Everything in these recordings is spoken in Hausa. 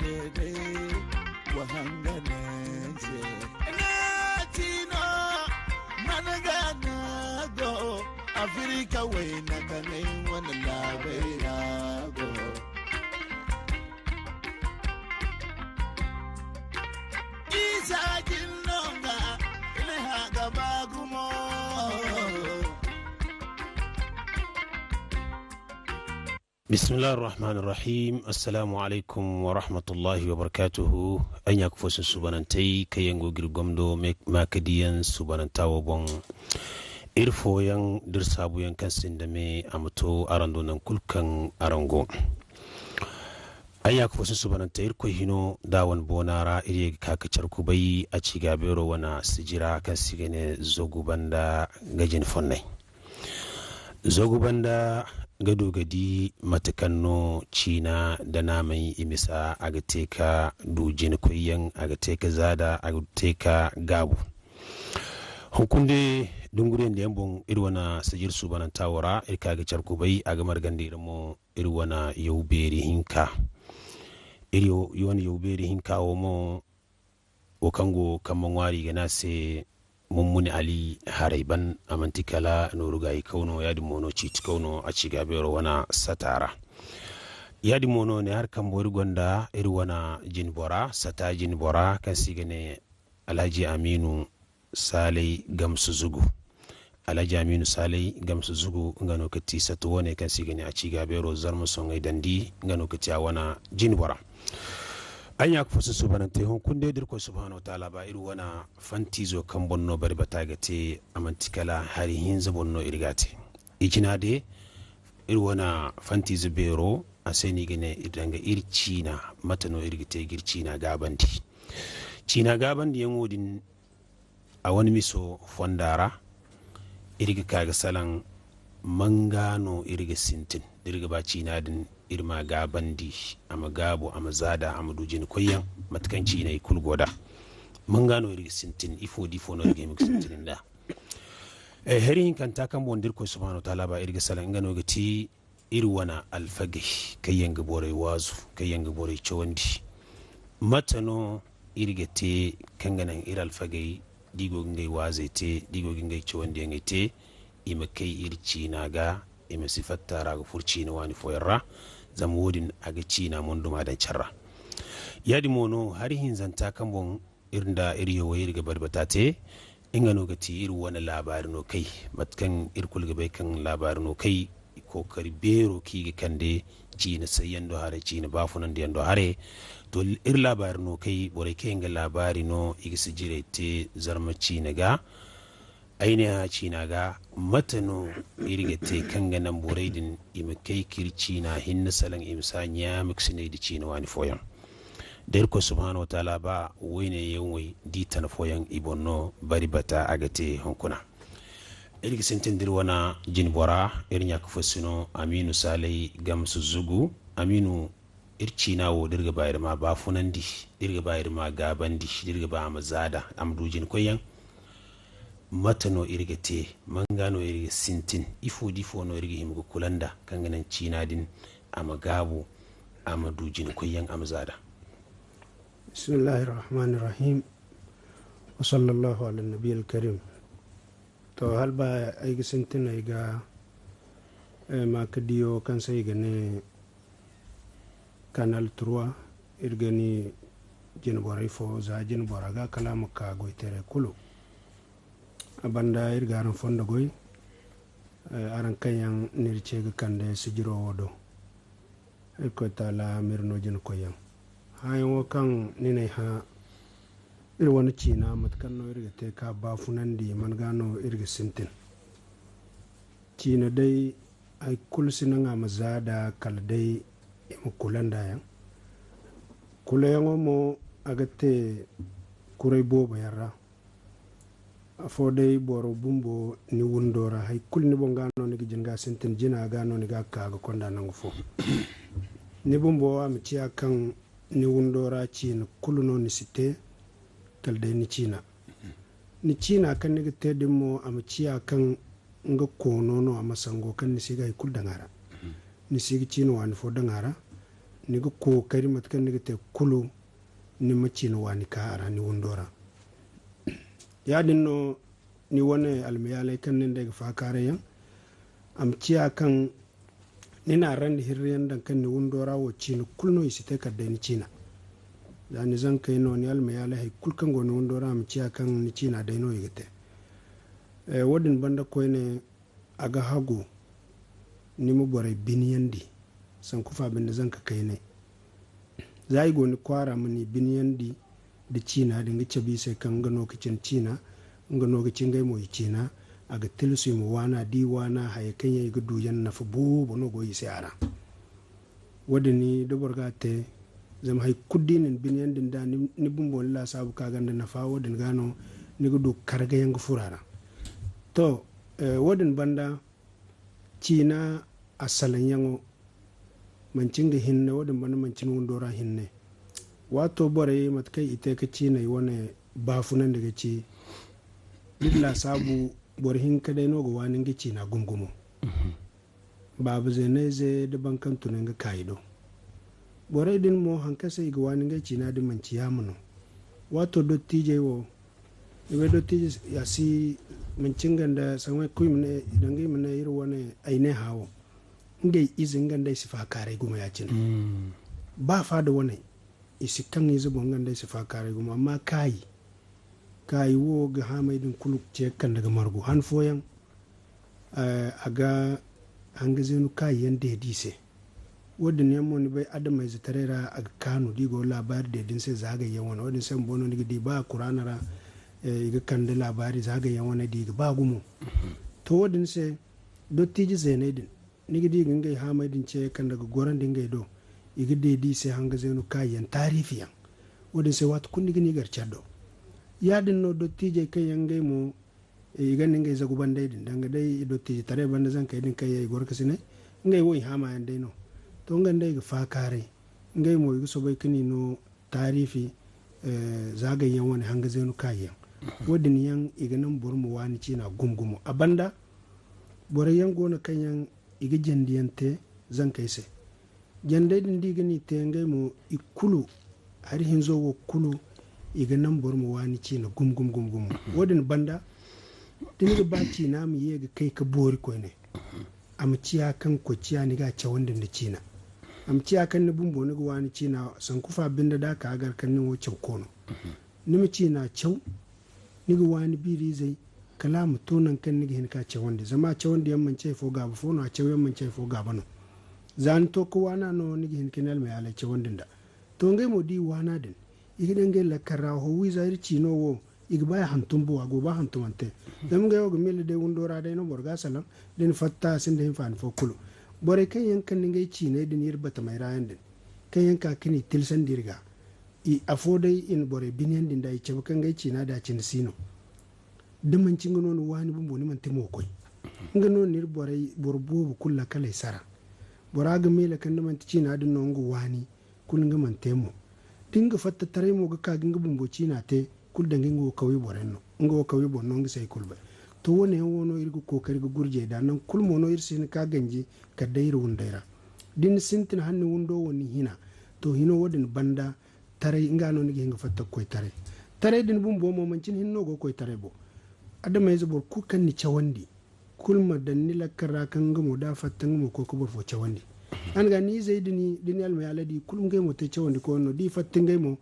dede wahanganese tino managana go Afrika wena kane wana labera go Isa jinonga ileha gabagumo بسم الله الرحمن الرحيم السلام عليكم ورحمة الله وبركاته أن يكفوس سبحانتي كي ينغو غرغمدو ماكديان سبحانتاو بون إرفو ين درسابو ين كنسندمي أمتو أراندو ننكل كان أرانغو أن يكفوس سبحانتي إركو هنو داوان بونارا إريك كاكچركو بي أچي gaabeero wana sijira كنسيغني زوغو باندا غجين فonnay Zagu banda gado gadi matakanno China da namai imisa agateka dujin koyan agateka zada agateka gabu hukunde dunguren da yambon irwana sajir su banan tawara irka ga charkubai a gamar gandirmo irwana yauberi hinka iriyo yoni yauberi hinka omo wakango kamman wari ga nase mummuni ali haraiban amantikala norugai kauno yadi mono chit kauno achi gaabeero wana satara yadi mono ne har kan bori gonda iri wana jinbora sata jinbora kan sigane alhaji aminu salai gamsu zugu alhaji aminu salai gamsu zugu ngano kati sato wone kan sigane achi gaabeero zarmu songai dandi ngano kati wana jinbora anya ku fasu subhanante hon kunde dirko subhanahu ta'ala ba iru wana fantizo kan bonno bari batagate amantikala hari hinza bonno irigate ikinade iru wana fantizo bero aseni gene idanga irchina matano irigite girchina gabandi china gabandi yangodin a wani miso fondara iriga kaga salan mangano iriga sintin iriga ba china din irma gabandi ama gabo ama zada ama dujin koyan matkanci ne kulgoda mun gano iri sintin ifo difo no iri mix sintin da herin kan ta kan bondir ko subhanahu ta'ala ba iri salan gano gati iri wana alfage kayan gabore wazu kayan gabore chawandi matano iri gate kanganan iri alfage digo ngai wazete digo ngai chawandi ngate imakai iri cinaga ima sifattara ga furcina wani foyarra zama wodin aga cina monduma dan charra yadi mono hari hin zanta kan bon irnda iriyo wayir ga barbatate ingano gati iru wani labari no kai matkan irkul ga bai kan labari no kai ko kari bero ki ga kande cina sayando hare cina bafunan da yando hare to ir labari no kai bore kai ga labari no igisi jirete zarma cina ga ainiha cina ga matano irgate kanga nan boraidin imakai kircina hinna salan imsanya miksine di cina wani foyan derko subhanahu wa ta'ala ba wayne yanwai di tan foyan ibonno bari bata agate honkuna irgi sentendir wana jinbora irnya ka fosino aminu salai gamsu zugu aminu ircina wo dirga bayar ma ba funandi dirga bayar ma gabandi dirga ba amazada amdujin koyan matano irgate mangano irge sintin ifo difo no irge himgo kulanda kanganan cina din ama gabu ama dujin koyan amzada bismillahir rahmanir rahim wa sallallahu ala nabiyil karim to halba ay sintin ay ga ma kadiyo kan sai gane Kanal 3 irgani jin boray fo za jin boraga kalamu ka goitere kulu banda irgaran fonda goy aran kayan nirce ga kande sijiro wodo ko tala mirno jin koyan hayo kan ninai ha ir wani cina matkan no irga te ka ba funandi man gano irga sintin cina dai ai kulsina nga mazada kal dai im kulanda yan kulayango mo agate kurai boba yarra afo dai boro bumbo ni wundora hay kulni bo ngano ni jinga sintin jina gano ni ga kaga konda nangu fo ni bumbo am ciya kan ni wundora cina kuluno ni site kal dai ni cina kan ni gate dimo am ciya kan nga kono no amasango kan ni siga kul dangara ni sigi cina wani fo dangara niga kokari matkan niga te kulu ni macina wani ka ara ni wundora yadin no ni wani almiyalai kan nin daga fakare yan am ciya kan nina ran da hirriyan dan kan ni wundora wo cina kulno isi te kadda ni cina da ni zan kai no ni almiyalai hay kulkan go ni wundora am ciya kan ni cina dai no yigite wadin banda koy ne aga hago ni mu bore biniyandi san kufa bin da zan ka kai ne zai go ni kwara mani biniyandi da cina da ngice bi sai kan gano kicin cina ngano kicin gai mo cina aga tilsu mu wana di wana hay kan yayi gudu yan na fubu bono go yi sai ara wadini da borga te zam hay kuddinin biniyandin da ni bumbo la sabu ka ganda na fa wadin gano ni gudu karga yang furara to wadin banda cina asalan yango mancin da hinne wadin banda mancin wundora hinne wato bore matkai ite ka cina yi wani bafunan daga ci dilla sabu bor hin ka dai nogo wani ga cina gumgumo babu zai ne zai da bankan tunan ga kaido bore din mo hanka sai ga wani ga cina da manci ya muno wato dottije wo ibe dottije ya si mancin ganda sanwai kuyi mene idan gai mene irin wani aine hawo ngai izin ganda isi fa kare guma ya cina ba fa da wani isi kan yi zubon ganda isi fa kare guma amma kayi wo ga hamaidin kuluk ce kan daga margo han foyan a ga hanga zenu kayi yan da dise wadda ne mo ni bai adam mai zatarera a kano digo labari da din sai zagayen wani wadda sai bono ni di ba kuranara iga kan da labari zagayen wani diga ba gumo to wadda sai dottiji zainaidin ni di gingai hamaidin ce kan daga goran dingai do iga dedi sai hanga zenu kayan tarifiyan wadda sai wata kun digi nigar chado yadin no dottije kai yangai mo iga ningai zagu bandai din danga dai dottije tare banda zan kai din kai yayi gorka sine ngai woi hama yan dai no to ngan dai ga fakare ngai mo iga so bai kini no tarifi zagayen wani hanga zenu kayan wadda ni yan iga nan burmu wani cina gumgumo abanda bore yan gona kan yan iga jandiyante zan kai sai jandai din diga ni te ngai mo ikulu har hinzo wo kulu iga nan burmu wani cina gum wadin banda din ga baci na mu ye ga kai ka bori ko ne am ciya kan ko ciya ni ga ce wanda da cina am ciya kan ni bumbo ni ga wani cina san kufa binda da ka agar kan ni wo cew kono ni mu cina cew ni ga wani biri zai kala mu tonan kan ni ga hin ka ce wanda zama ce wanda yamman ce fo gaba fo no a ce yamman ce fo gaba no zan to ko wana no ni ga hin kinal mai ala ce wanda da to ngai mo di wana din igidan ngai la kara ho wi zairi cino wo igba hantum bo ago ba hantum ante dam ngai o mele de wundora de no borga salam den fatta sin de fan fo kulu bore kan yankan ngai cine din yir bata mai rayan din kan yanka kini tilsan dirga i afodai in bore binyan din da ice kan ngai cina da cin sino diman cin gono wani bumbo ni man timo koy ngano nir bore borbo kulla kala sara boraga mele kan man cina din no ngo wani kul nga man temo dinga fatta tare mo ga kagin ga bumboci na te kul da ngingo kawi borenno ngo kawi bonno ngi sai kulba to wone wono irgo kokari ga gurje da nan kul mono irsin ka ganje ka dairu wundaira din sintin hannu wundo woni hina to hino wodin banda tare ngano ni nga fatta koy tare din bumbo mo mancin hinno go koy tare bo adama yazo bor ku kan ni chawandi kul madanni lakara kan ga mo da fatta mo ko ko bor fo chawandi an ga ni zai dini alma ya ladi kulum gai mo te cewandi ko no di fattin gai mo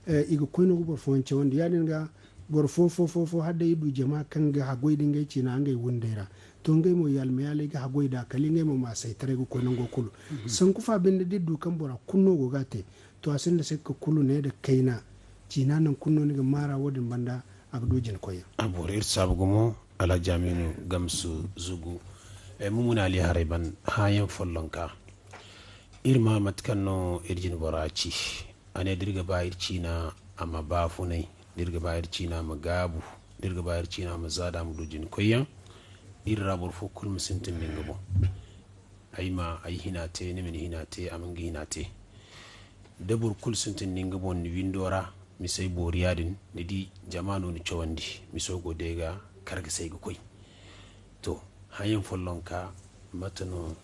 iga koino go borfo en cewandi ya dinga borfo fo hadda idu jama kan ga hagoi din gai cina an gai wundera to gai mo yalma ya ga hagoi da kali gai mo ma sai tare go koino go kulu san kufa bin da diddu kan bora kunno go gate to asin da sai ka kulu ne da kaina cina nan kunno ni ga mara wodin banda abdujin koya aborir sabgumo ala jaminu gamsu zugu mumuna ali hariban hayan follonka irma matkanno irjin boraci ane dirga bayir cina amma bafunai dirga bayir cina ma gabu dirga bayir cina ma zada mu dujin koyan irra burfu kul musintin dingabo ayma ay hinate ne min hinate amangi hinate dabur kul sintin dingabo ni windora mi sai boriyadin di jamanu ni chawandi mi sogo dega karga sai ga koy to hayan follonka matano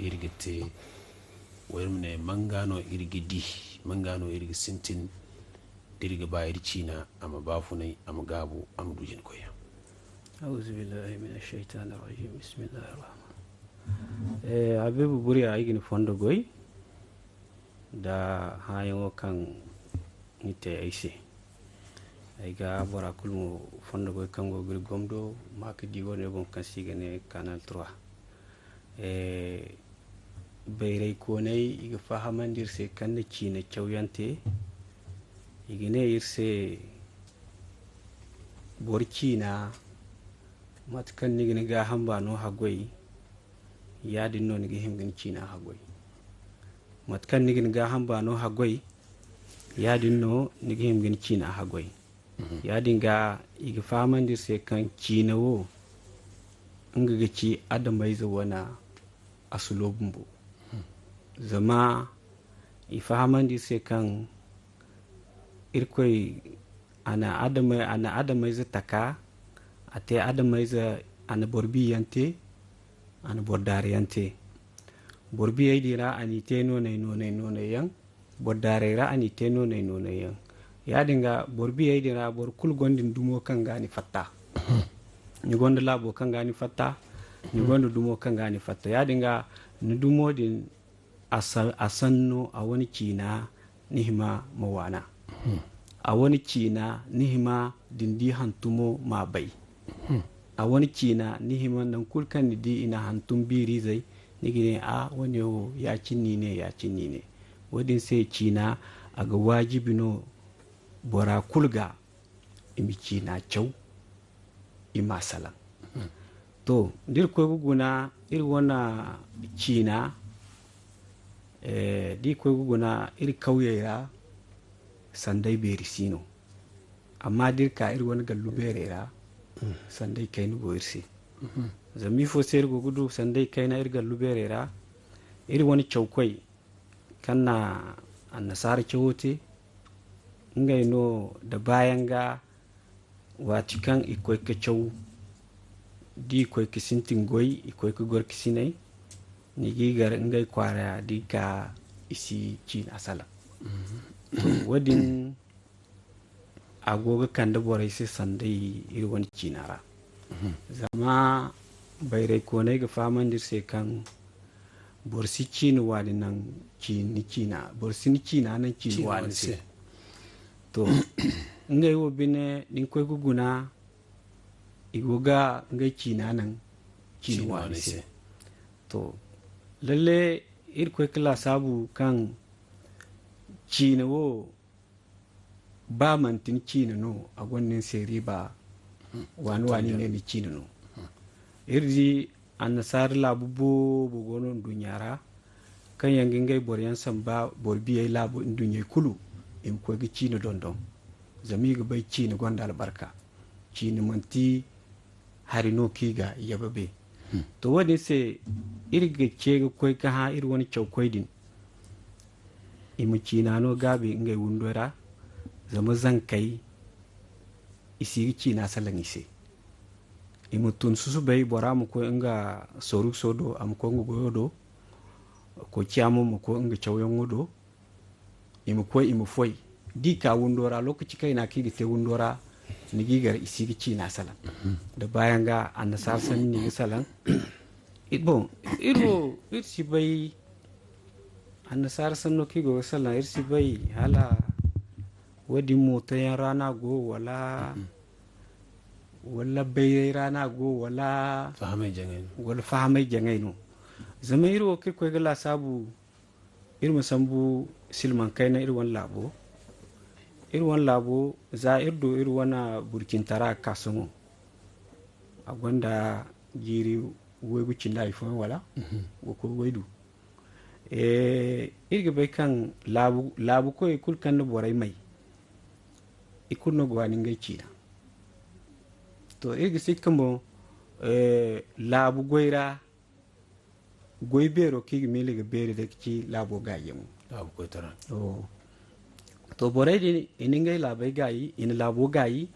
irgite wayne mangano irgidi mangano irgi sintin dirga bayir cina ama bafunai ama gabu ama dujin koya. أعوذ بالله من الشيطان الرجيم بسم الله الرحمن abibu buri a igini fondo goy da hayo kan nite aise aiga bora kulmu fondo goy kango guri gomdo maka digo ne bon kan sigane Kanal 3 bayray konay iga fahamandir se kan cina chawyante igine irse bor cina matkan nigini ga hamba no hagwai yadin no nigi himgin cina hagwai matkan nigini ga hamba no hagwai yadin no nigi himgin cina hagwai yadin ga iga famandir se kan cina wo nga ci adamai za wana asulobin bu zama ifahamandir se kan irkoi ana adamai za taka ate adamai za ana borbi yante ana bordare yante borbi ay dira ani te nonay yang bordare ra ani te nonay yang ya dinga borbi ay dira bor kul gondin dumo kan gani fatta ni gonda labo kan gani fatta ni gonda dumo kan gani fatta ya dinga ni dumo din asanno a wani cina nihima mawana a wani cina nihima dindi hantumo ma bai a wani cina nihima nan kulkan di ina hantun biri zai nigine a wani yo ya cinni ne wadin sai cina a ga wajibi no bora kulga imi cina kyau ima salan to dir ko guguna ir wana cina di ko guguna ir kauyera sandai beri sino amma dir ka ir wani gallu berera sandai kai ni goirsi zami fo ser go gudu sandai kai na ir gallu berera ir wani chaukwai kanna annasar chawote ngai no da bayan ga wati kan ikoy ka chau di koy kisintin goy ikoy ka gor kisinai ni gigar ngai kwara di ka isi cin asala wadin agoga kanda borai sai sandai iri wani cinara zama bayrai konai ga famandir sai kan borsi cini wani nan cina borsi ni cina nan cini wani sai to ngai wo bine din koy guguna igoga ngai cina nan cini wani sai to lalle iri koy kala sabu kan cina wo ba mantin cina no a gwannin seri ba wani ne ni cina no irji an nasar labu bo gonon dunyara kan yangin gai boryan san ba borbi yayi labu in dunyai kulu in ko gi cina dondon zami ga bai cina gonda albarka cina manti hari no kiga yababe to wani sai irga ce ga koi ka ha ir wani chaukwai din imu cina no gabe ngai wundora zama zan kai isi cina salan ise imu tun susu bai bora mu ko inga soru sodo am ko ngodo ko ciamu mu ko inga chawyon ngodo imu foi di ka wundora lokaci kai na kigi te wundora ni gigar isi cina salan da bayan ga annasar san ni salan bon irsi bai annasar san no kigo salan irsi bai hala wadi motayen rana go wala bai rana go wala fahamai jangai no zama iro kirko gala sabu irma sambu silman kaina irwan labo za irdo irwana burkin tara kasumu a gwanda jiri wegucin da ifon wala ko waidu irga bai kan labu ko kulkan da borai mai ikunno gwani ngai cina to irga sikkambo labu goira goy bero kigi mele ga bere da ci labo gayemu labu ko tara to borai di ini ngai labai gayi ini labo gayi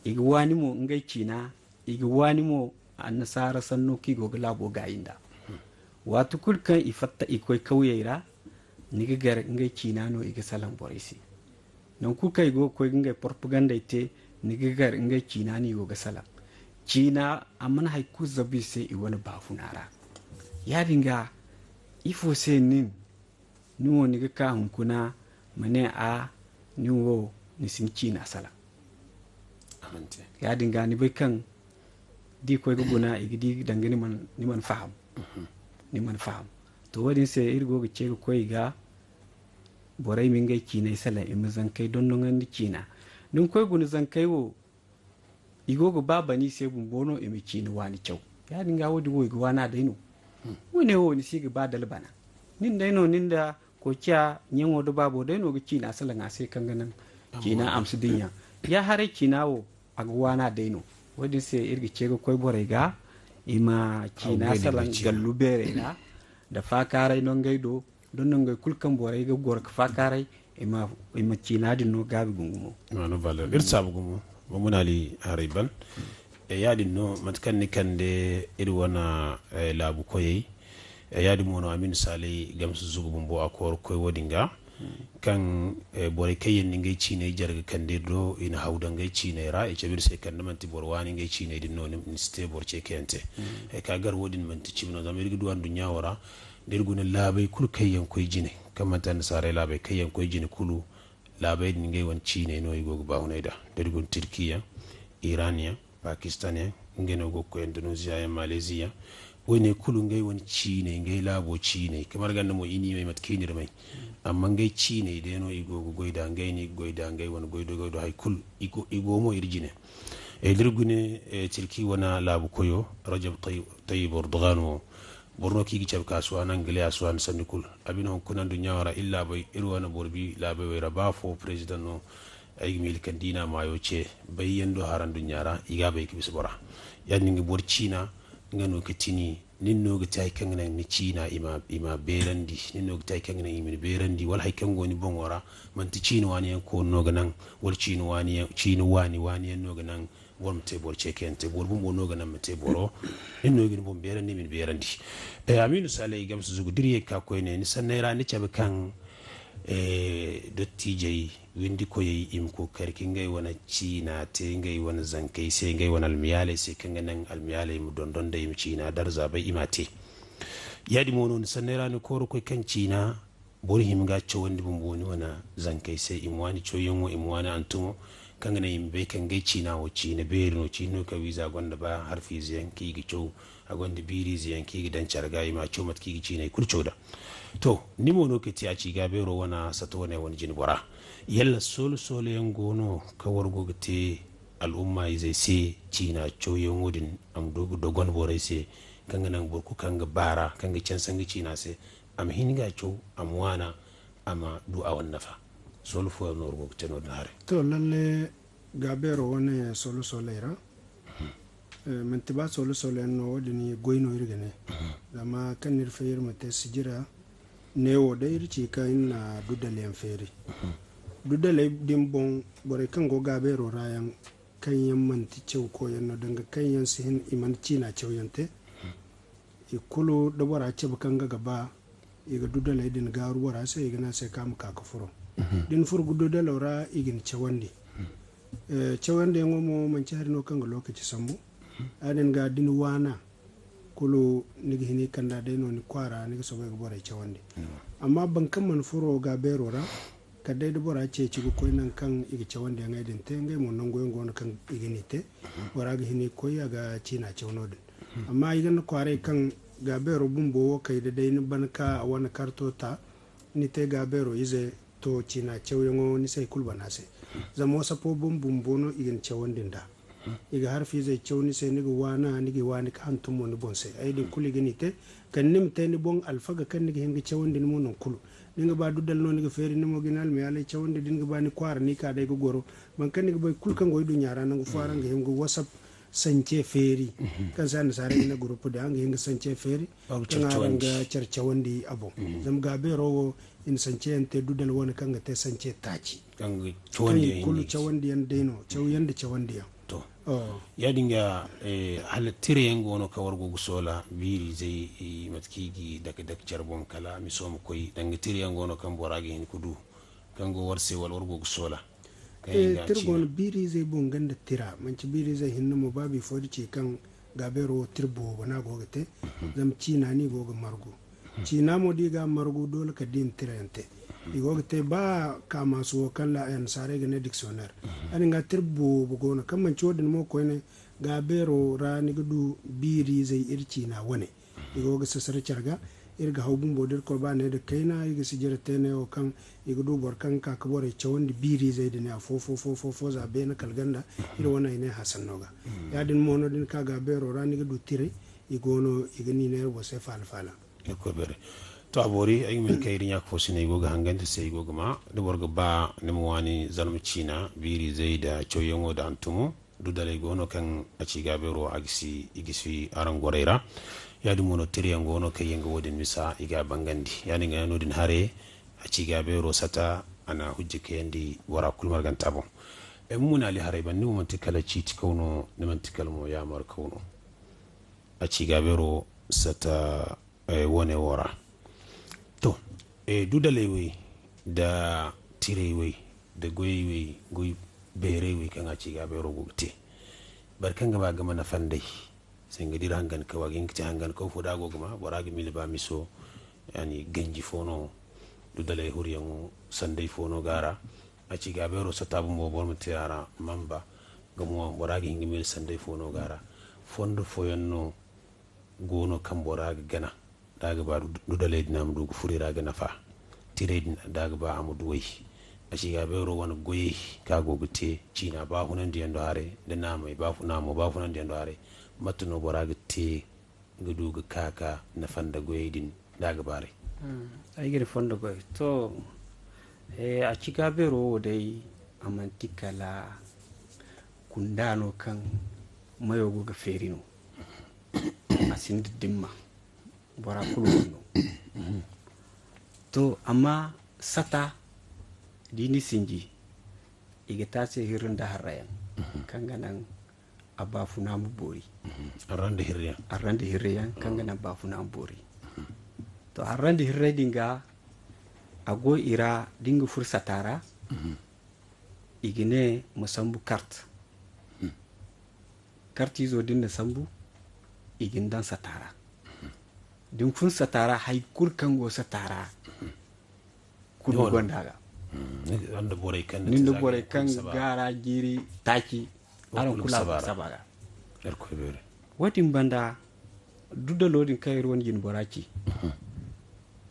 igi wani mo ngai cina igi wani mo annasara sanno kigo ga labo gayinda watu kulkan ifatta ikoi kauyera niga gar ngai cina no iga salan boraisi non ku kai go ko ngai propaganda ite niga gar ngai cina ni go ga salan cina amman hay ku zabi se i wani bafunara ya dinga ifo se nin nuwo niga ka hunkuna mane a niwo ni sin cina salan ya dinga ni bai kan di ko ga guna igidi dangane man ni man faham ni man faham to wadin sai irgo ga ce ko ga borai min gai kina sala in zan kai don nan ni kina nun koy gun zan kai wo igo ga baba ni sai bun bono e mi kina wani kyau ya dinga wodi wo ga wana daino wone wo ni si ga badal bana nin daino nin da ko kya nyen wo do babo daino ga kina sala nga sai kan ganan kina amsu dinya ya hare kina wo aga wana daino wadin sai irgi ce ga koy borai ga ima kina salan gallu bere na da fakarai non gaido don nan gai kulkan borai ga gor ka fakarai ima kina din no gabi gungumo no valer irsa bugumo mo munali hariban yadi no matkan ni kande iri wana labu koyi yadi mono amin sale gamsu zugu bumbo akor koy wodinga kan borai kayen ni ngai cine jarga kande do ina hawda ngai cine ra e cebir se kan manti borwani ngai cine din no ni ste borce kente ka gar wodin manti cibno da mergi duwan dunya wara dirguna labai kul kayen koy jine kamma tan sare labai kayen koy jine kulu labai ni ngai won cine no igo ba hunayda dirgun turkiya irania pakistania ngeno go ko indonesia ya malaysia woni kulu ngai won cine ngai labo cine kamar ganda mo ini mai matkinir mai amma ngai cine de no igo go goida ngai ni goida ngai won goido hay kul igo mo irjine dirgune turki wana labo koyo rajab tayyib erdogan mo borno kigi cab kasuwan angle asuwan sanikul abin hon kunan dunya wara illa bai irwana borbi labai wai raba fo president no ay mil kandina mayo ce bai yando haran dunyara iga bai kibis bora yani ngi bor china ngano kitini ninno ga tay kan nan ni china ima berandi ninno ga tay kan nan imin berandi wal hay kan goni bon wara man ti china wani ko no ga nan wal china wani no ga nan won te bor chekente bor bum wono ganam te boro enno gin bom berandi min berandi aminu sale gam su zugu diriye ka ko ne ni sanera ni chabe kan dotti jey windi ko yi im ko karki ngay wana china te ngay wana zankai sai ngay wana almiyale sai kan nan almiyale mu dondon da im china darza bai imate yadi mono ni sanera ni koro ko kan china bor him ga chowandi bum woni wana zankai sai imwani choyongo imwana antumo kangana yimbe kan gai cina wo cina berino cino ka visa gonda ba harfi ziyan ki gi chow agonda biri ziyan ki gi dan charga ma chomat ki gi cina kurchoda to nimo no ke ti aci gaabeero wana sato ne woni jini bora yalla solo yan gono ka wargo gite al'umma zai se cina choyo wodin am dogo dogon bore se kangana borku kanga bara kanga cansangi cina se am hinga chow am wana ama du awan nafa solo fo no rugo teno dare to lalle gaabeero wona solo solera mentiba solo no dini goyno irgene dama kanir feyer mate sijira newo da irci kan na dudale en feri dudale dim bon bore kan go gaabeero rayan kan yammanti cew ko yanno danga kan yan sihin iman cina cewyante ikulu da bora cew kan ga gaba iga dudale din garu wara sai igana sai kam ka kafuro din furgudo da laura igin cewandi cewande ngomo man ciharino kanga lokaci sambu aden ga din wana kulu nigi hini kanda de no ni kwara nigi sobe ga bore cewande amma bankan man furo ga berora kadai da bora ce ci ko nan kan igi cewande ngai din te ngai mon nango ngono kan igini te bora ga hini ko ya ga cina cewnodin amma igan kware kan ga bero bumbo kai da dai ni banka wani kartota ni te ga bero ize to cina cewyongo ni sai kulbana sai zamo sapo bumbono igin cewandin da iga harfi zai cewni sai niga wana nigi wani ka hantumo ni bon sai ai din kuli gini te kan nim te ni bon alfaga kan niga hinga cewandin mo non kulu ninga ba dudal no niga feri nimo ginal mi alai cewandi dinga ba ni kwara ni ka dai go goro ban kan niga boy kulkan goy du nyara nangu fara nga hinga whatsapp sance feri kan sa sare na group da anga hinga sance feri kan ga cercewandi abo zam ga be rowo in sance ente dudal wona kanga te sance taci kanga chawandi kulu chawandi yan deno chawyande chawandi to ya dinga halattire yango wono ka wargo gusola biri zai matkigi daga charbon kala mi so mu koy danga tire yango wono kan borage hin kudu kan go warse wal wargo gusola tirgon biri zai bon ganda tira manci biri zai hinna mo babi fodi ce kan gaabeero tirbo bana gogate zam cina ni goga margo cina mo diga margo dole ka din tirante igogate ba kama so kan la en sare ga ne dictionnaire ani nga tirbo bo gona kan manci wodin mo ko ne gaabeero rani gudu biri zai irci na wane igoga sasar carga irga hawbun bodir ko ba ne da kaina iga sijira tene o kan iga du bor kan ka ka bore chawandi biri zai da ne fo za be na kalganda ira wana ine hasan noga ya din mono din ka gaabeero rani gudu tire igono iga ni ne wo se fala ko bere to abori ay min kayri nyak fo sine igoga hangande se igoga ma de borga ba ne mo wani zalmu cina biri zai da choyongo da antumo du dale gono kan aci gaabeero igisi arangoreira yadi mono tiriyango wono kay yenga wodin misa iga bangandi yani nga nodin hare aci gaabeero sata ana hujje kendi wara kulmar gantabo muna li hare ban ni mo tikala citi kawno ni man tikal mo yamar kawno aci gaabeero sata wone wora to dudalewe da tirewe da goy berewe kan aci gaabeero gubte barkanga ba gama na fandai sai ga dira hangan ka wagin ta hangan ko fuda go gama boragi mil ba miso yani ganji fono dudale huriyan sandai fono gara aci gaabeero satabu mo bor mutiyara mamba gamo boragi hingi mil sandai fono gara fondo foyanno gono kan boragi gana daga ba dudale dinam dugu furira gana fa tiredin daga ba amudu wai aci gaabeero wona goyi ka gogute cina ba hunan diyan do hare da namai ba hunan diyan do hare matuno boraga te guduga kaka na fanda goyedin daga bare ay gari fondo goy to a ci gaabeero dai amantikala kundano kan mayogo ga ferino asin dimma bora kuluno to amma sata dini sinji igata se hirunda harayan kanganan abafuna mu bori arrande hirriyan kangana bafuna mu bori to arrande hirre dinga ago ira dinga fursatara igine musambu carte izo dinna sambu igin dan satara din fun satara hay kurkango satara kudu gondaga ninda bore kan gara jiri taki aron kula sabaga watin banda duda lodin kayir won jin boraki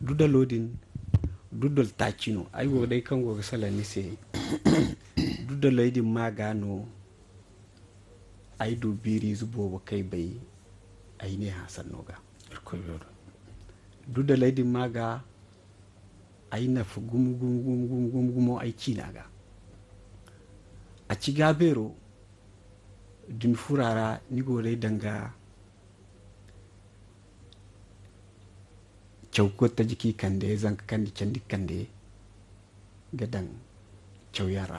duda lodin dudol takino ay go dai kan go sala ni se duda lodin magano ay do biri zubo kai bai ay ne hasan noga duda lodin maga ay na fu gum ay cinaga a ci gaabeero din furara ni gore danga chawko ta jiki kande zanka kandi candi kande gadan chawyara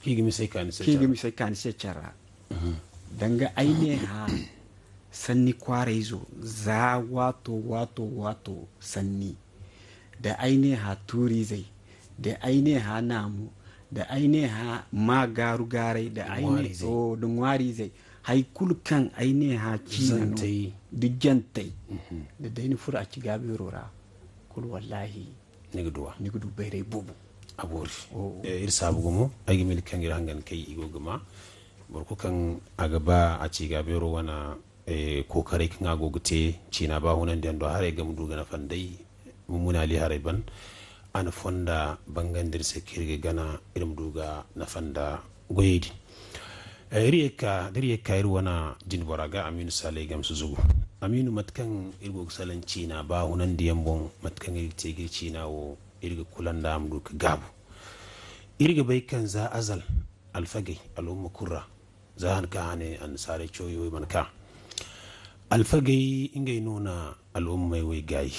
higi mi sai kan se cara danga aine ha sanni kwarezo za wato sanni da aine ha turi zai da aine ha namu da aine ha magaru garai da aine o da ngwari zai hay kulkan aine ha cina da jantai da daini fura ci gaabeero ra kul wallahi nigudu bayrai bubu abori irsabu gumo agi mil kangira hangan kai igo gama barku kan agaba a ci gaabeero wana kokare kan agogute cina ba hunan den do hare gam duga na fandai mumuna li hare ban ana fonda bangandir se kirge gana irim duga na fanda goyedi riyeka iru wana jin boraga aminu sale gam su zugu aminu matkan irgo salan cina ba hunan diyan bon matkan irte gir cina wo irga kulanda am duka gabu irga bai kan za azal alfage al'umma kurra za han ka hane an sare choyo man ka alfage ingay nuna al'umma mai wai gayi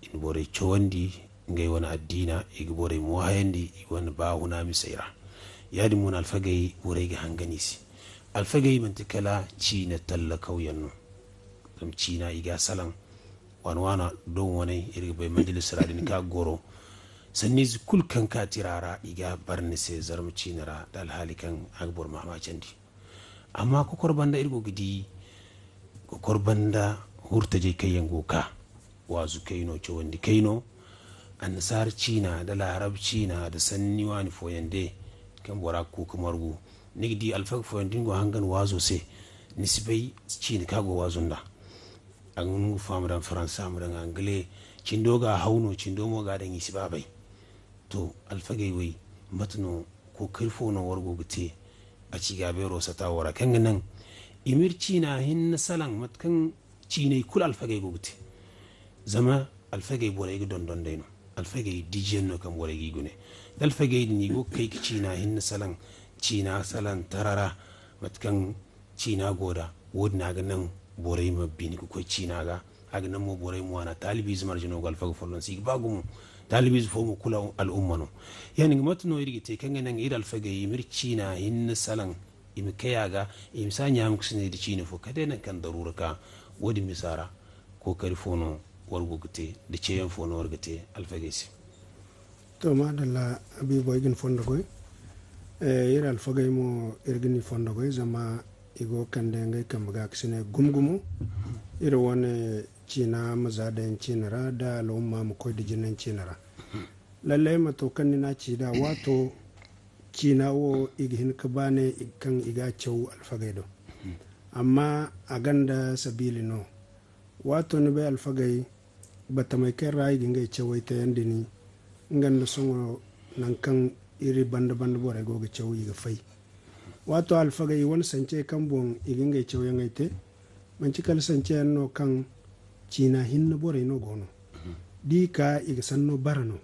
in bore chowandi ngay wona addina igi bore mo hayandi wona ba huna mi sayra yadi mun alfagay bore ga hanganisi alfagay mantikala cina talla kauyen no dam cina iga salan wana don wani irga bai majalis radin ka goro sanni kul kan ka tirara iga barni se zarmu cinara dal halikan agbor mahma candi amma ko korbanda irgo gidi ko korbanda hurta je kayen goka wazu kaino ce wandi kaino annasar cina da larab cina da sanni wani foyande kan bora ko kamargu nigdi alfag foyandin go hangan wazo se nisbai cina kago wazunda an ngu famudan faransa mudan angle cindo ga hauno cindo mo ga dan isi babai to alfagay wai matno ko kirfo no wargo gute a ci gaabeero sata wara kan nan imir cina hin salan matkan cinai kul alfagay go gute zama alfagay bore ga don don dayno alfagay dijen no kan bore gi gune alfagay ni go kai cina hin salan cina salan tarara matkan cina goda wodna ga nan bore ma bini ko cina ga aga nan mo bore mo wana talibi zumar jino gal fago follon sig bagum talibi fo mo kula al ummano yani matno irgi te kan nan ira alfagay mir cina hin salan imi kayaga imi sanya am kusne di cina fo kade nan kan darura ka wodi misara ko kari fono wargo gute da ceyan fono wargate alfagay si to madalla abi boygin fondo goy ira alfagay mo irgini fondo goy zama igo kande ngai kamaga kusne gumgumu ira wone cina mazadan cinara da al'umma mu koy da jinan cinara lallai matokan ni na ci da wato cina wo ighin ka bane kan iga cew alfagay do amma a ganda sabili no wato ni bai alfagay bata mai kai rai gingai cewai ta yandini nganda songo nan kan iri banda bore goga cew iga fai wato alfagay wani sance kan bon igingai cew yangaite man cikal sance no kan cina hinna bore no gono di ka iga sanno barano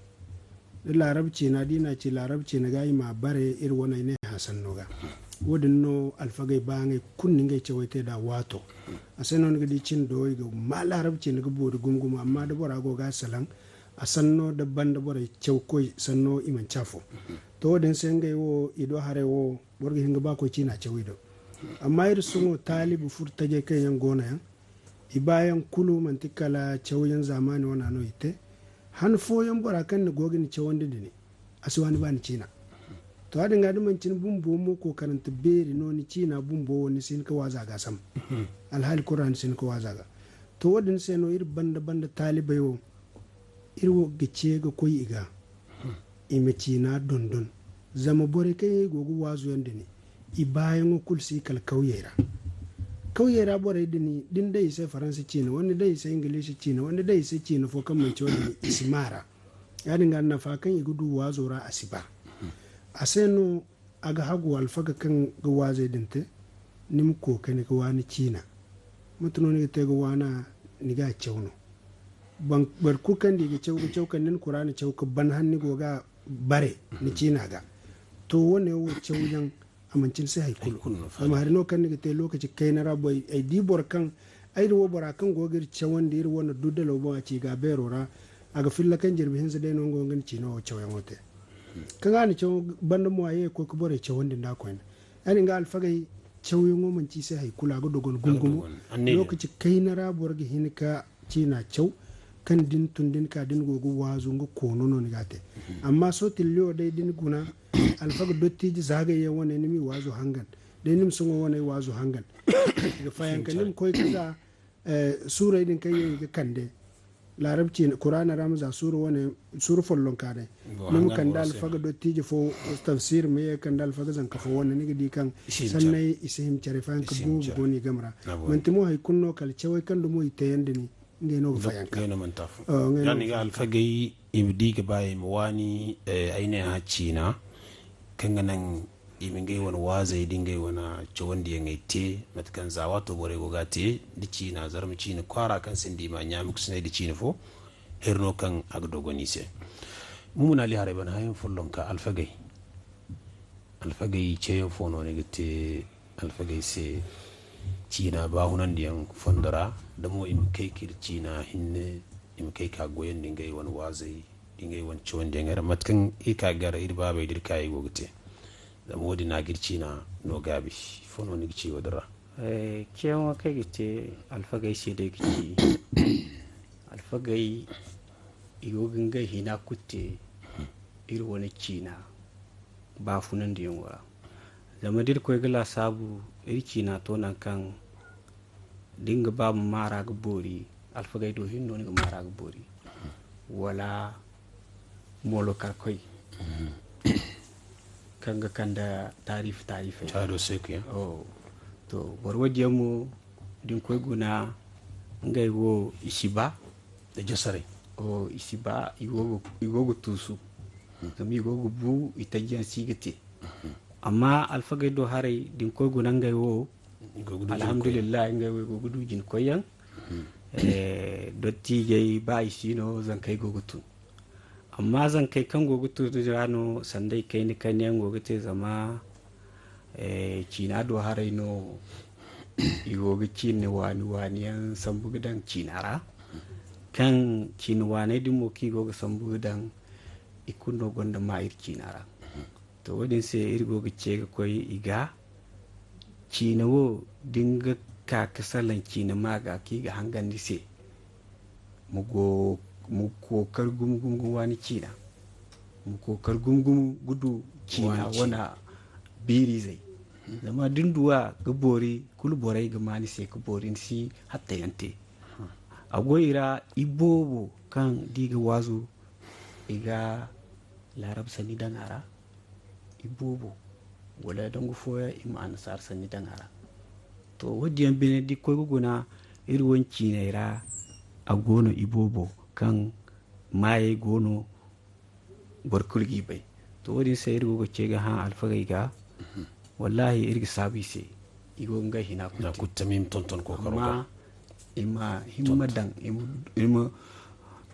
da larabci na dina ci larabci na gayi ma bare ir wana ne hasan no ga wodin no alfagay bangai kunni ngai cewaite da wato a sai non gidi cin do iga ma larabci na gubo da gumguma amma da bora go ga salan a sanno da banda bore cewko sanno iman chafo to wodin sai ngai wo ido hare wo borga hinga ba ko cina cewido amma ir sungo talibu furtaje kan yan gona yan ibayan kulu mantikala cewyan zamani wana no ite han foyan bora kan ni gogin cewande dini aswani bani cina to hadin ga duman cin bumbo mo ko karanta beri no ni cina bumbo woni sin ka waza ga sam alhal qur'an sin ka waza ga to wadin sai no ir banda talibai wo irwo gice ga koyi iga ime cina dondon zama bore kai gogu wazo yande ni ibayan kulsi kal kauyera bore dini din dai sai faransa cina wani dai sai ingilishi cina wani dai sai cina fo kan manci wani ismara ya dinga na fa kan igudu wazora asiba aseno aga hagu alfaga kan ga waze dinte nim ko kan ga wani cina mutuno ne te ga wana ni ga cewno ban bar ku kan diga cew kan nin qur'ani cew ka ban hanni go ga bare ni cina ga to wone wo cewyan amancin sai haikulu amma har no kan te lokaci kai na rabo ai dibor kan ai do bora kan gogir cewan dir wona dudalo bo a ci gaabeero ra aga filla kan jirbi hin zade no ngongan ci no cewan wote kan ga ni cew banda mo aye ko bore cewan din da ko en ani ga alfagay cew yo man ci sai haikula ga dogon gungumu lokaci kai na rabo ga hin ka ci na cew kan din tundin ka din gogu wazu ngo kono no ni gate amma so tillo dai din guna alfaga dottiji zagaye wani nimi wazo hangan dai nim sungo wani wazo hangan ga fayan kanim koy kaza sura din kai ga kande larabci qur'ana ramza sura wani sura follon kade nim kan dal faga dottiji fo tafsir me kan dal faga zan kafa wani ni di kan sannai isihim charifan ka bu goni gamra man timo hay kunno kal cewai kan do moy tayande ni ngeno ga fayan kan man tafu yani ga alfagay ibdi ga baye wani aine ha cina kanga nan imin gai wani waza idin gai wani cewandi ya te matakan zawa to bore goga te dici na zarmi cini kwara kan sindi ma nyami kusne dici ni fo herno kan agdogoni se mumuna li hare ban hayin follon ka alfagay ceyo fono ne gite alfagay se cina ba hunan diyan fondara da mo im kai kir cina hinne im kai ka goyen din gai wani waza dingai wani ciwon dengara matkan ika gara irba bai dirka yi gogte da modi na girci na no gabi fono ni gici wadara kewa kai gite alfagai sai da gici alfagai igogin gai hina kutte iri wani cina ba funan da yunwa zama dir koy gala sabu iri cina to nan kan dinga ba mu mara ga bori alfagai do hinno ni ga mara ga bori wala molo karkoy kanga kanda tarif taro sai ku ya to borwaje mu din koy guna ngai wo isiba da jasare isiba igogo tusu zama igogo bu itajiyan sigete amma alfagai do harai din koy guna ngai wo alhamdulillah ngai wo igogo dujin koyan dotti jey ba isino zan kai gogo tu amma zan kai kan gogo tu rano sandai kai ni kan yan gogo te zama cina do harai no igogo cin wani yan sambu gidan cinara kan cin wane dimo ki gogo sambu gidan ikundo gonda ma ir cinara to wadin sai ir gogo ce koy iga cina wo dinga ka kasalan cina maga ki ga hangan dise mu kokar gumgum wani cina mu kokar gumgum gudu cina wana biri zai zama dinduwa ga bori kul borai ga mani sai ka borin si hatta yante agoira ibobo kan diga wazo iga larab sani dangara ibobo wala dangu foya ima ansar sani dangara to wadiyan bene di koy guna iri wanci ne ra a gono ibobo kan maye gono barkulgi bai to wadin sai iri gogo ce ga han alfagai ga wallahi iri sabi sai igo nga hina na kutamim tonton ko karoga ima himmadan ima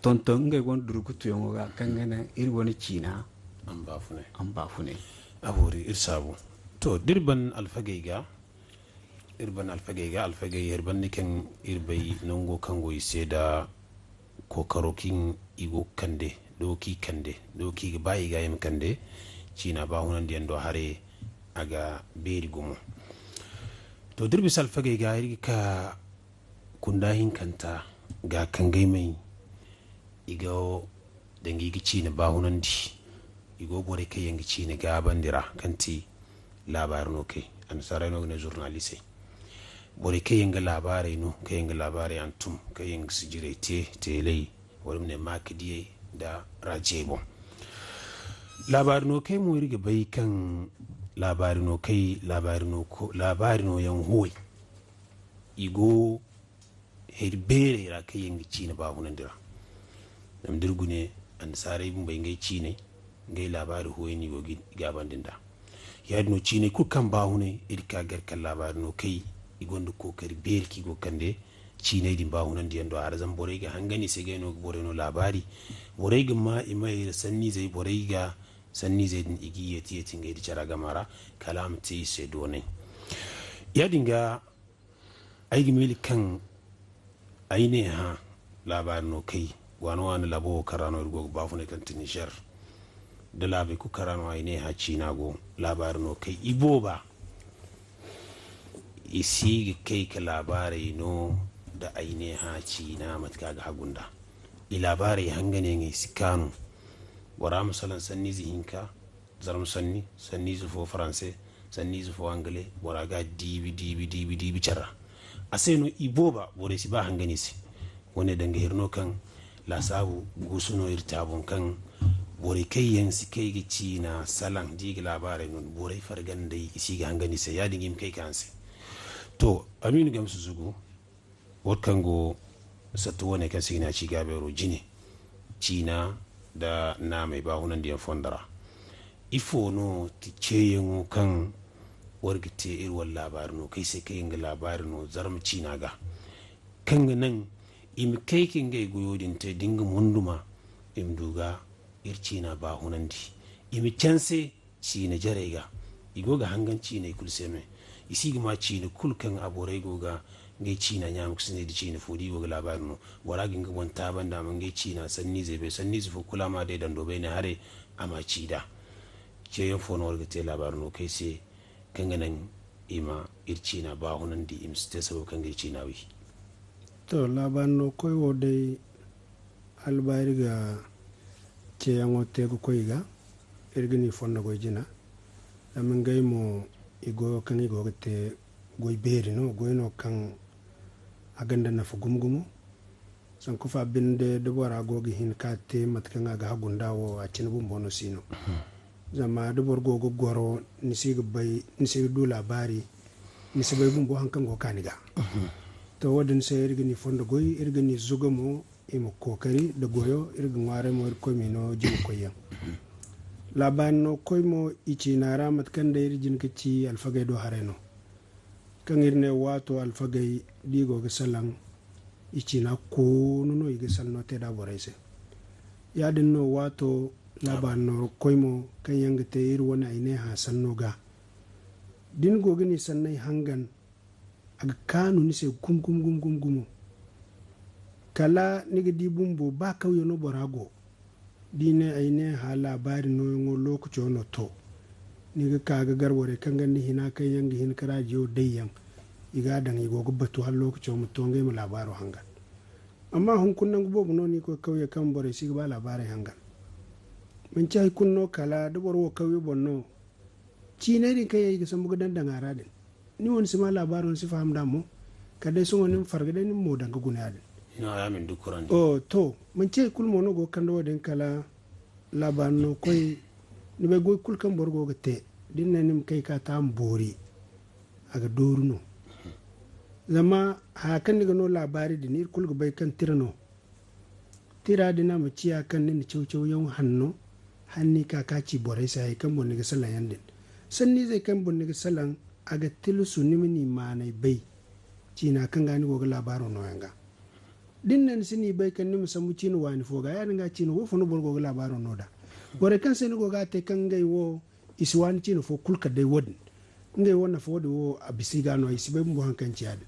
tonton nga gon durukutu yongo ga kangana iri wani cina an bafune abori irsabu to dirban alfagai ga alfagai yarban nikan irbai nango kango ise da kokarokin igo kande doki ga bayi ga yim kande cina ba hunan diyan do hare aga beri gumo to dirbis alfagai ga irgi ka kundahin kanta ga kangai mai igo dangi gi cina ba hunan di igo bore kai yangi cina ga bandira kanti labarin kai an sarai no ne journaliste bore kayenga labarai antum kayenga sijira telei wani ne makidie da rajebo labarino kai mu riga bai kan labarino yan huwai igo herbere ra kayenga cina ba hunan dira nam dirgune an sarai bun bai ngai cine ngai labari huwai ni go gaban dinda yadno cine kukan ba hunai irka garkan labarino kai igondo kokari berki go kande cine din ba hunan diyan do arzan borega hangani sai gaino boreno labari borega ma imai sanni zai borega sanni zai din igiye tiye tinga di cara gamara kalam ti sai donai ya dinga aigi mili kan aine ha labarin no kai wani labo karano go ba fune kan Niger da labe ku karano aine ha cina go labarin no kai iboba isi kai ka labarai no da aine haci na matka ga hagunda i labarai hangane ne sikanu wara musalan sanni zihinka zaram sanni zufo français sanni zufo anglais wara ga dibi charra aseno iboba bore si ba hangane si wone danga hirno kan la sabu gusuno irtabon kan bore kai yan si kai ga cina salan diga labarai non bore fargande isi ga hangane sai ya dingim kai kansi to aminu gamsu zugu wat kango satu wane kan sigina ci gaabeero jine cina da na mai bahunan diyan fondara ifo no ti ceyengo kan wargite irwal labarino kai sai kai nga labarino zarma cina ga kan nan im kai kin ga goyodin te dinga munduma im duga ir cina bahunan di im chance cina jarega igoga hangan cina kulseme isigi ma cina kulkan aborai goga ngai cina nyam kusne di cina fodi goga labarino wara ginga wanta banda man ngai cina sanni zebe sanni zufu kula ma dai dando bai ne hare ama cida ce yan fono warga te labarin no kai sai kan ganan ima ircina ba hunan di imste sabo kan ircina wi to labarin no koy wo dai albari ga ce yan wote ko koy ga irgini fonda go jina amin gai mo igo kan igo te goy beri no goy no kan aganda na fu gumgumu san ko fa binde de bora gogi hin ka te mat kan aga hagunda wo a cin bum bono sino zama de bor gogo goro ni sig bay ni sig du labari ni sig bay bum bo hankan go kaniga to wadin sai irgini fonda goy irgini zugamo imo kokari de goyo irgin ware mo ko mino jin koyan laban no koy mo ichi nara mat kan da irjin kici alfagay do hareno kan irne wato alfagay digo ga salan ichi na ko no ige salno te da borayse ya din no wato laban no koy mo kan yanga te ir wona ine ha sanno ga din go gani sannai hangan aga kanu ni se gum kala niga di bumbo ba kawyo no borago dine aine ha labari no ngo lokaci no to niga kaga garware kan ganni hina kan yangi hin karajiyo dayyan iga dan igo gubatu har lokaci mu to ngai mu labaro hangan amma hun kunnan gubo no ni ko kawye kan bore shi ba labari hangan mun ci kunno kala da borwo kawye bonno ci ne din kai ga san buga dan ngara din ni won sima labaron si faham da mu kada sun woni farga da ni mo dan ga guna din ina ya min dukuran oh to mun ce kul mono go kan do den kala labano koy ni be go kul kan borgo ga te dinna nim kai ka tam bori aga doruno zama ha kan ni no labari din ir kul go bay kan tirano tira dina mu ciya kan ni cewcew yan hanno hanni ka ci borai sai kan bon ni ga salan yandin sanni zai kan bon ni ga salan aga tilusu ni mini manai bai cina kan gani go ga labaro no yanga dinnan sini bai kan ni musammu cinu wani foga ya dinga cinu wo fono borgo ga labaro no da gore kan seni go ga te kan gai wo iswani cinu fo kulka dai wodin ngai wona fo wo abisiga no isi bai mbo hankan ciade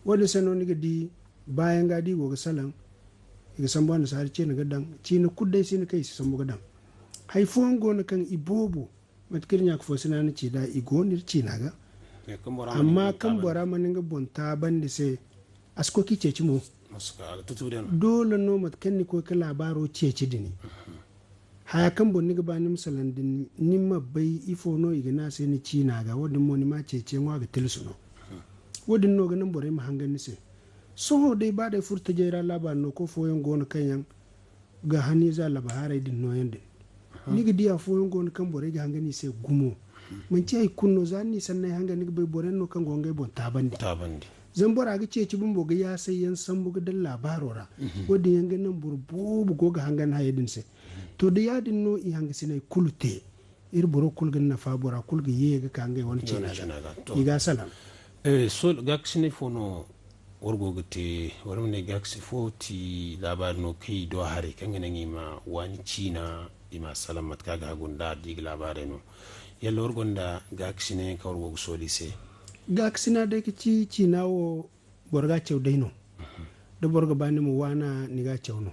wodin seno ni ga di bayan ga di go ga salan ga sambo na sar cinu ga dan cinu kudai sini kai sambo ga dan hay fo ngo na kan ibobo matkirnya ko fo sinana ci da igonir cinaga amma kan bora maninga bonta bande se asko ki ceci mo dole no mat kan ni ko ka labaro ceci dini haya kan bon ni ba ni misalan din ni ma bai ifo no igana sai ni cina ga wadin mo ni ma cece ngwa ga tilsu no wadin no ga nan bore ma hangan ni se so dai ba da furta jera labar no ko foyon gona kanyan ga hani za labarai din no yande ni ga dia foyon gona kan bore ga hangani sai gumo mun ce ai kunno zanni sannan hangani bai bore no kan gongai bon tabandi zambora ga ce ci bumbo ga ya sai yan san buga dan labarora wadda yan ganin burbu go ga hangan hayedin se to da yadin no i hanga sinai kulute ir boro kulgan na fabora kulga ye ga kan ga wani ce na iga salam so gaksine fono wargo gate warmne gaksi foti labar no kai do hare kan ganin ima wani cina ima salamat kaga gunda dig labare no yalla wargonda gaksine ka wargo soli se gaksina da ki ci nawo borga cew daino da borga bani mu wana ni ga cew no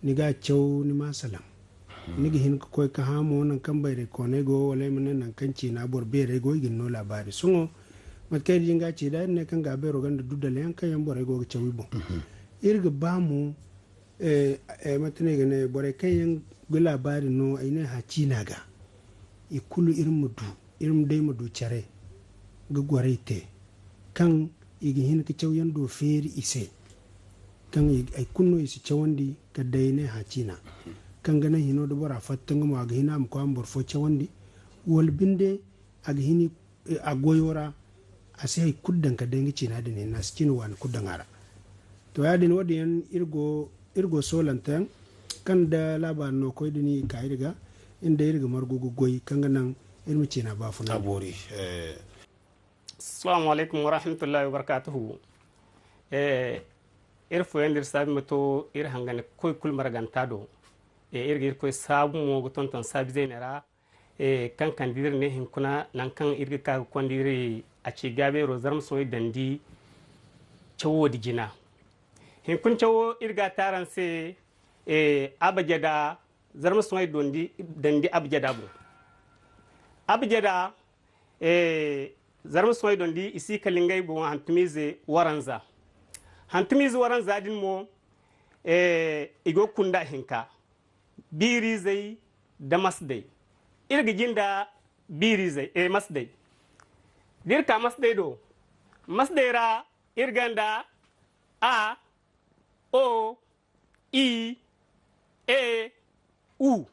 ni ga cew ni ma salam ni ga hin ko ka ha mo nan kan bayre ko ne go wala mun nan kan ci na bor bere go gin no labari sungo mat kay jinga ci da ne kan gaabeero ganda duddale yan kan bor go cew bo irga bamu matne ga ne bor kay yan go labari no ay ne ha ci naga ikulu irum dai mu du care ga gwarete kan igi hin ka cew do feri ise kan ay kunno isi cewandi ka dayne ha cina kan gana hino do bora fattanga mo aga hina am ko am bor fo cewandi wol binde aga hini agoyora ase ay kuddan ka dangi cina de ne nas cinu wan kuddan ara to ya din wadi yan irgo solantan kan da labar no koy dini ka irga inda irga margo goy kan ganan irmi cina ba funa abori assalamu alaikum wa rahmatullahi wa barakatuhu ir fo yandir sabi mato ir hangane koy kul maraganta do ir koy sabu mo go tonton sabi zenera kan kan dir ne hin kuna nan kan ir ka kondiri a ci gaabeero zarm soy dandi chawo dijina hin kun chawo irga taran se abajada zarm soy dandi abajada bu abjada zarmu soy don di isi kalingay bo hantumize waranza din mo igo kunda hinka biri zai da masdai irga jinda biri zai masdai dirka masdai do masdaira irganda a o i e u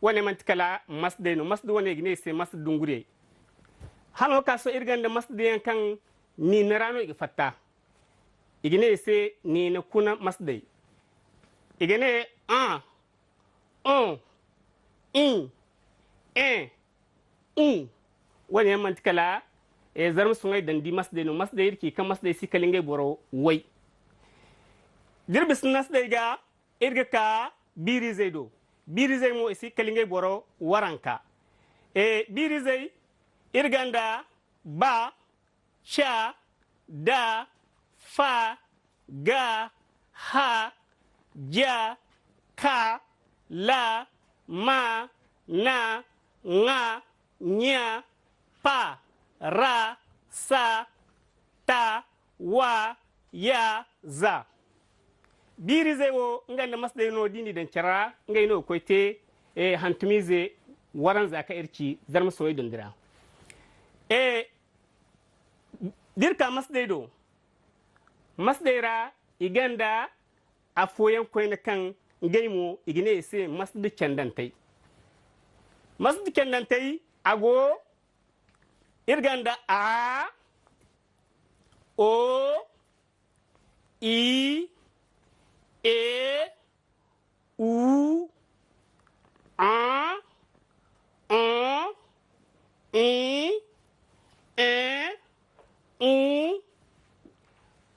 wane mantikala masdai no masdu wane gine se masdu dungure hano kaso irganda masdai kan ni narano iga fatta igine se ni na kuna masdai igine a on in u wane mantikala zarm sungay dandi masdai no masdai irki kan masdai si kalinge boro wai dirbis nasdai ga irga ka biri zaido biri zai mo isi kalinge boro waranka biri zai irganda ba sha da fa ga ha ja ka la ma na nga nya pa ra sa ta wa ya za biri zai wo nganda masdai no dini dan cara ngai no koite hantumize waran zaka irki zarma soyi dondira dirka masdaira iganda afoyan koyna kan ngai mo igine se masdu kendantai ago irganda a o i e u a i e u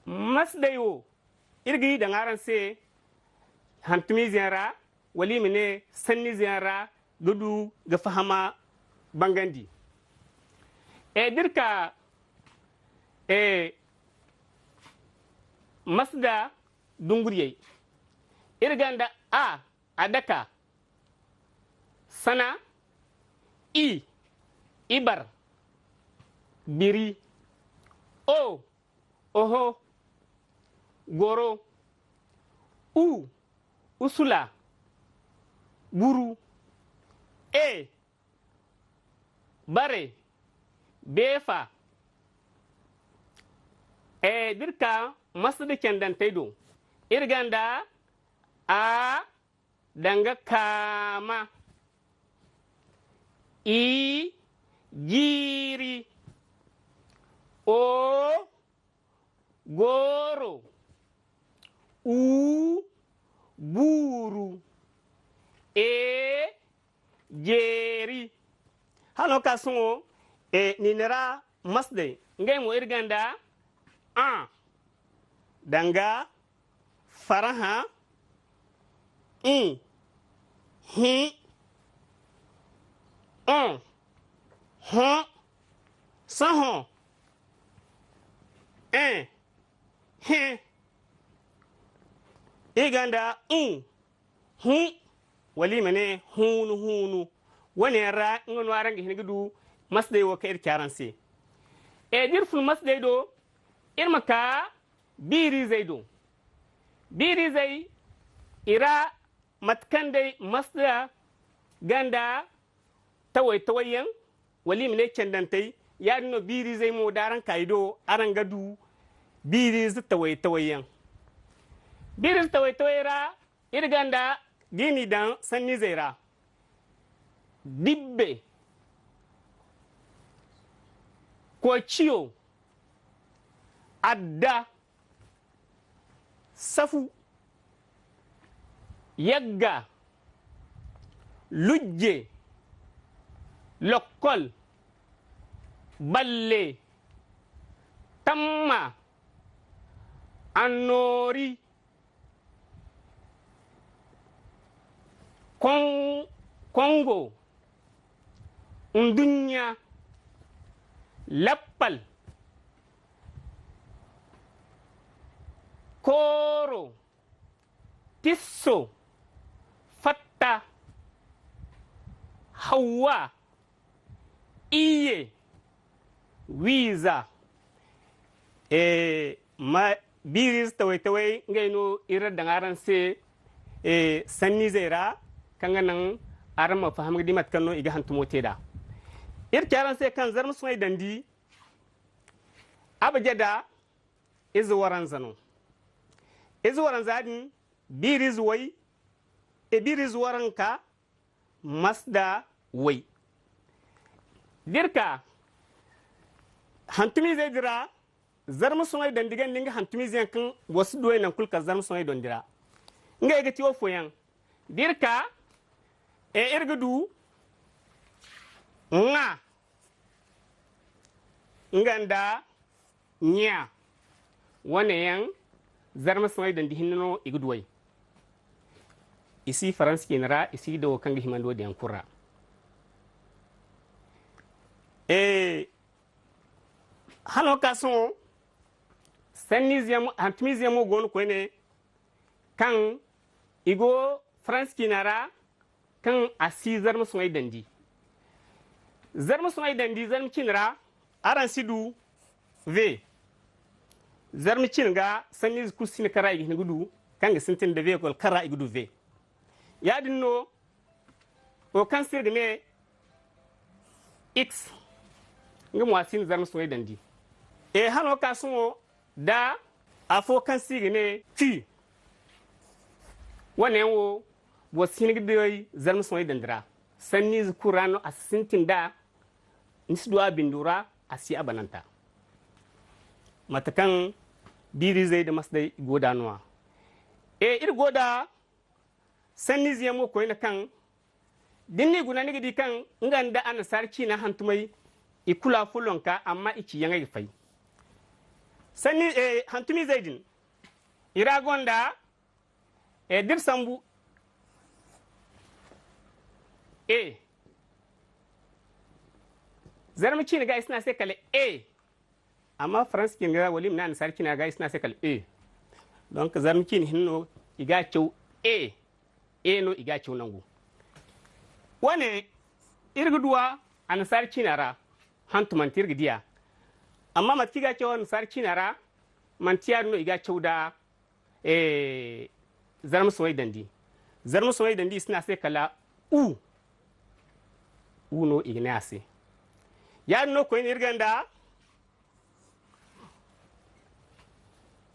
masdayo irgi da ngaran se hantumi ziyara wali mine sanni ziyara gudu ga fahama bangandi dirka masda dunguriyai irganda a adaka sana ibar biri oho goro usula buru bare befa dirka masda kendantai do irganda a danga kama i jiri o goro u buru jeri hano kasungo ninera masde ngai mo irganda a danga faraha hi saho he iganda wali mane hunu wani ra ngon warangi hinigudu masde wo ka irkaransi dirful masde do irmaka biri zai ira matkande masda ganda tawayen wali mine kendantai ya no biri zai mo daran kaido aran gadu biri zu tawayen biri tawayra irganda gini dan sanni zaira dibbe ko ciyo adda safu yagga lujje lokkol balle tamma annori kongo undunya lappal koro tisso fatta hawa iye wiza ma biris tawai ngai no irar dangaran se sanni zaira kanga nan aran ma faham gidi mat kanno iga hantumo teda kyaran se kan zarmu sunai dandi abajada izu waran zano izu waran zadin biris wai biris waran ka masda wai dirka hantumi zai dira zarmu sunai dandigan ninga hantumi zai kan wasu doyi nan kulka zarmu sunai don dira nga yega tiwo foyan dirka irgudu nga nganda nya wane yan zarma sunai dandi hinno igudwai isi faranski nara isi do kanga himando de yankura hano kason sanniziam antimiziam gon ko ne kan igo franski nara kan asi zarma sunai dandi zarma sunai dandi zarma kinra aran sidu v zarma kinga sanniz kusin kara igni gudu kanga sintin da v ko kara igudu v yadin no o kan sirde me x ngam wasin zarma sunai dandi hano kason da afo kan sirde ne q wane wo wasin gidoi zarma sunai dandira sanni zukurano asintin da nisduwa bindura asi abananta matakan biri zai da masdai godanuwa ir goda sanni ziyamo ko ina kan dinni guna ni gidi kan nganda ana sarki na hantumai ikula fulonka amma iki yanga fai sanni hantumi zaidin ira gonda dir sambu zarmi cini ga isna sai kale amma france kin ga walim na sarki na ga isna sai kale donc zarmi cini hinno iga cew no iga cew nangu wane irguduwa an sarki nara hantu man tirgidiya amma matki ga cew an sarki nara man tiyar no iga cew da zarmu soyi dandi suna sai kala no ignasi ya no ko ni irganda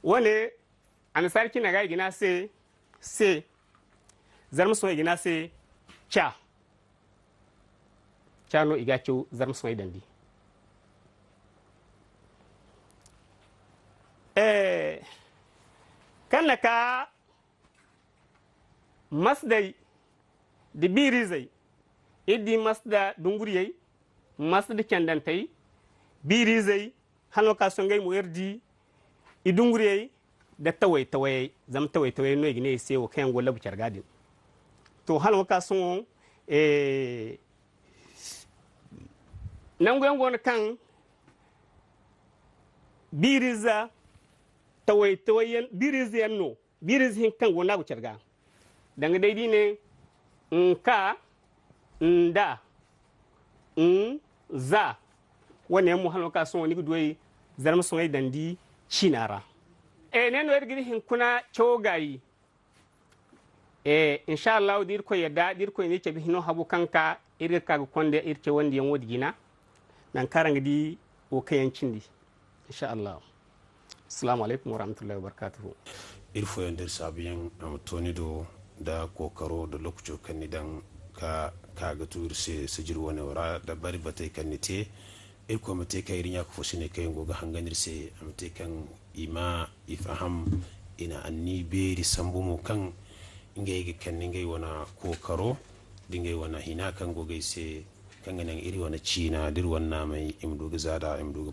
wane an sarki na ga ignasi se zarmu soyi ignasi cha no igacho zarmu soyi dandi kan ka masdai da birizai idi masda dunguriyai masda kendantai birizai hano ka songai mu yardi idunguriyai da tawai zam tawai no igne sai o kayan golla bucar gadin to hano ka son nan goyon kan biriza tawai biriziyan no birizin kan gona bucar ga danga daidai ne nka nda za wani mu hano ka son wani gudwai zarma son dandi chinara ne no ergidi hin kuna chogayi insha Allah dir ko yadda dir ko ne ce bi hino habu kanka irga ka konde irce wanda yan wodi gina nan karanga di o kayancin di insha Allah assalamu alaikum wa rahmatullahi wa barakatuh irfo yandir sabiyan amtoni do da kokaro da lokacin kan dan ka ga tur se sijir wani wara da bari batai kan nite irko mate kai rinya ko shine kai goga hanganir se amte kan ima ifaham ina anni beri sambumo kan ngai kan ngai wana kokaro dingai wana hina kan goga se kan ganan iri wana cina dir wanna mai imduga zada imduga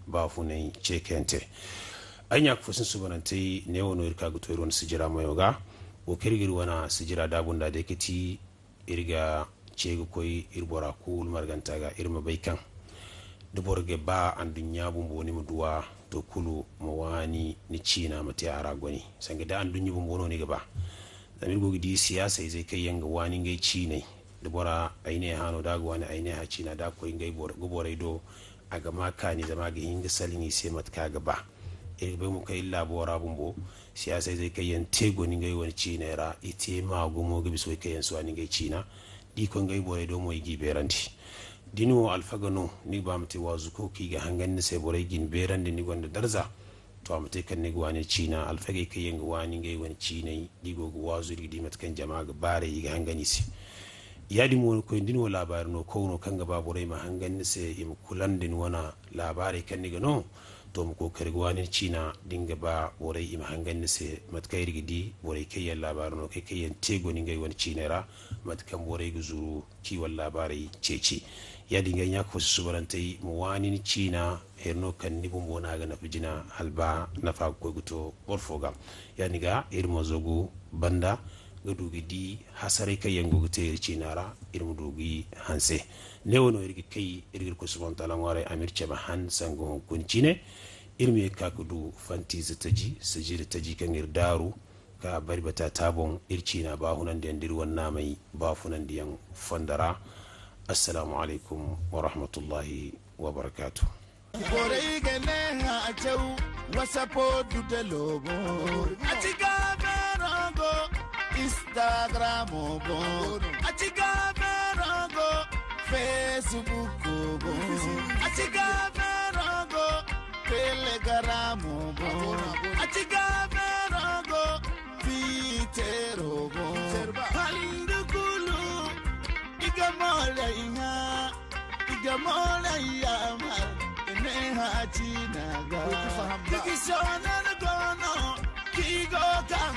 bafunai cekente anya ko sun subanantai ne wono irka ga toyron sijira mayoga o kirgir wana sijira dabunda da kiti irga cegu koy irbora kul margantaga irma baykan de borge ba andu nyabu mboni muduwa to kulu mawani ni china mati aragoni sanga da andu nyibu mbono ni gaba zamir gogi di siyasa zai kai yanga wani ngai cine da bora aine hano da gwani aine ha cina da ko ingai gubore do aga maka ni zama ga hinga salini sai matka gaba bai mu kai labora bumbo siyasa zai kai yan tego ni ngai wani cina ra ite ma gumo ga biso kai yan so ni ngai cina di ko ngai bore do mo igi beranti dinu alfagano ni ba mate wazu ko ki ga hangan ni sai bore gin berandi ni gonda darza to amate kan ni gwani cina alfage kai yan gwani ngai wani cina di go wazu di matkan jama'a ga bare yi ga hangani si yadi mo ko dinu labarin no ko no kanga ba bore ma hangan ni sai im kulandin wana labari kan ni ga no to mu kokari gwani cina dinga ba bore im hangan ni sai matkai rigidi bore kai yan labarin no kai yan tego ni ngai wani cina ra matkan bore ga zuru kiwon labarai ceci ya dinga ya ko su barantai mu wani cina herno kan ni bumbo na ga na fijina halba na fa ko guto borfoga ya niga irmo zogu banda ga dugi di hasare kai yango gute cinara irmo dugi hanse ne wono irgi kai irgi ko su bantala ngare amirce ba han sango kuncine irmi ka kudu fanti zataji sijira taji kan irdaru ka bari bata tabon ircina ba hunan da yandir wannan mai ba funan da yan fandara. Assalamu alaikum wa rahmatullahi wa barakatuh. Bore gene ha chau wasapo dude logo achiga berogo Instagram go achiga berogo Facebook go achiga berogo Telegram go achiga berogo Twitter go halindukulu igamola yamar neha chinaga kikishona gono kigo kan